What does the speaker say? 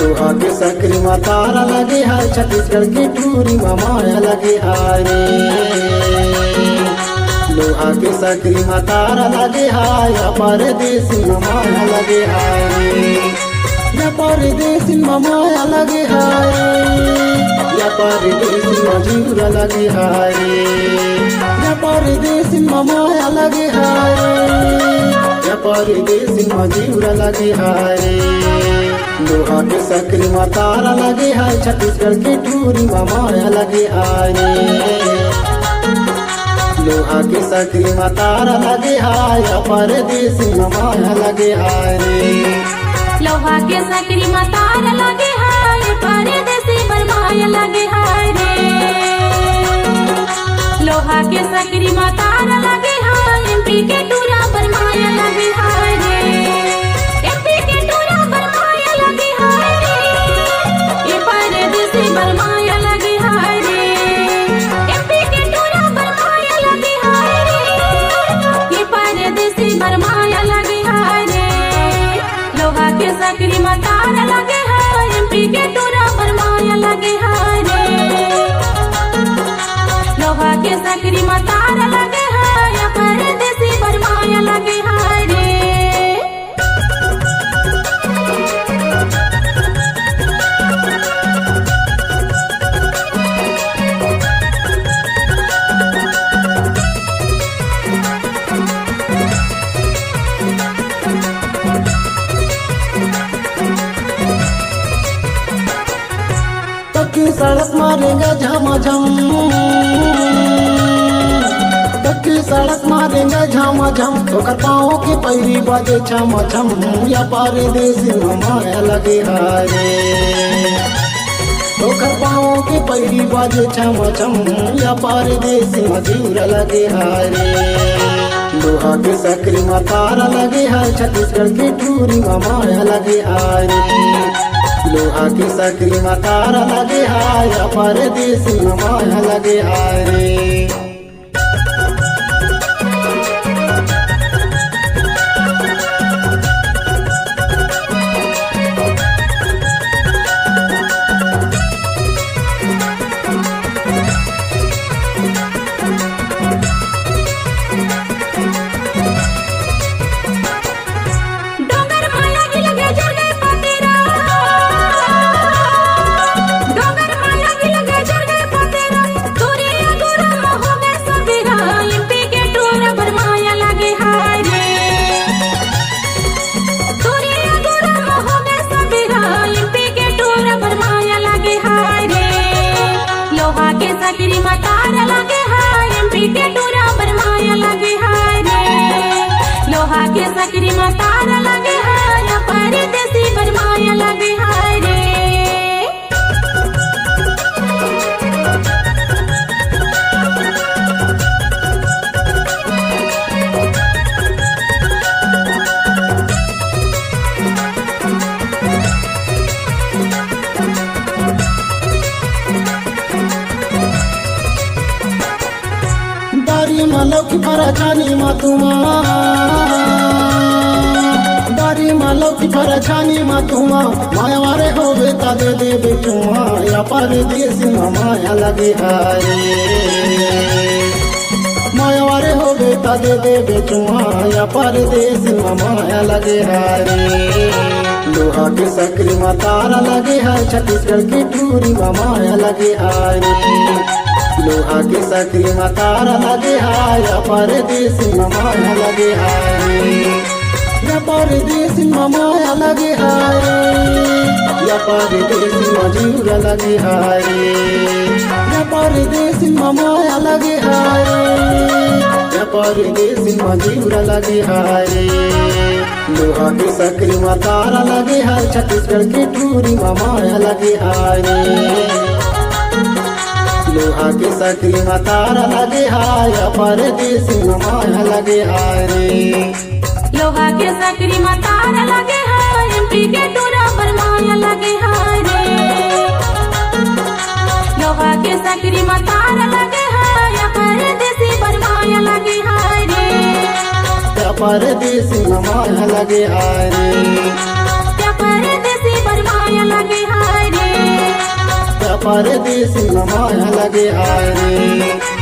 लोहा के सकरी में तारा लगे है, छत्तीसगढ़ की टूरी में माया लगे है रे। लोहा के सकरी में तारा लगे है, या परदेसी में माया लगे है रे। या परदेसी में माया लगे है रे, या परदेसी में जीरा लगे है रे। या परदेसी में माया लगे है रे, या परदेसी में जीरा लगे है रे। लोहा के सकरी में तारा लगे है, छत्तीसगढ़ की टूरी में माया लगे है रे। लोहा के सकरी में तारा लगे है, या परदेसी में माया लगे है रे। लोहा के सकरी में तारा लगे है, परदेसी पर माया लगे है रे। लोहा के सकरी में तारा लगे है, एमपी के टूरा पर माया लगे है रे। एमपी के टूरा पर माया लगे है रे, ये परदेसी पर माया लगे है रे। एमपी के टूरा पर माया लगे है रे, ये परदेसी पर माया लगे है रे। लोहा के सकरी में तारा लगे है, एमपी के टूरा पर माया लगे है रे। लोहा के सकरी में तारा लगे है, या परदेसी पर माया लगे है रे। पक्की सड़क मारेंगे झमाझम, पक्की सड़क मारेंगे झमाझम, ओकर पाँव के पैरी बजे छमछम, या परदेसी में माया लगे है रे। ओकर पाँव के पैरी बजे छमछम, या परदेसी में जीरा लगे है रे। लोहा के सकरी में तारा लगे है, छत्तीसगढ़ की टूरी में माया लगे है रे। लोहा की सकरी में तारा लगे है, या परदेसी में माया लगे है रे। सकरी में तारा लगे है, एमपी के टूरा पर माया लगे है रे। लोहा के सकरी में तारा लगे है, या परदेसी पर माया लगे है रे। लौकी परछानी मतुमा, दारी मा लौकी परछानी मतुमा, माया वारे होवे ता दे दे बेचुआ, या परदेसी में माया लगे है रे। माया वारे होवे ता दे दे बेचुआ, या परदेसी में माया लगे है रे। लोहा के सकरी में तारा लगे है, छत्तीसगढ़ की टूरी में माया लगे है रे। लोहा के सकरी में तारा लगे है, या परदेसी में माया लगे है रे। या परदेसी में माया लगे है रे, या परदेसी में जीरा लगे है रे। या परदेसी में माया लगे है रे, या परदेसी में जीरा लगे है रे। लोहा के सकरी में तारा लगे है, छत्तीसगढ़ की टूरी में माया लगे है रे। लोहा के सकरी में तारा लगे है, या परदेसी में माया लगे है रे। लोहा के सकरी में तारा लगे है, एमपी के टूरा पर माया लगे है रे। लोहा के सकरी में तारा लगे है, या परदेसी पर माया लगे है रे। या परदेसी में माया लगे है रे। या परदेसी पर माया लगे परदेसी माया लगे हाय रे।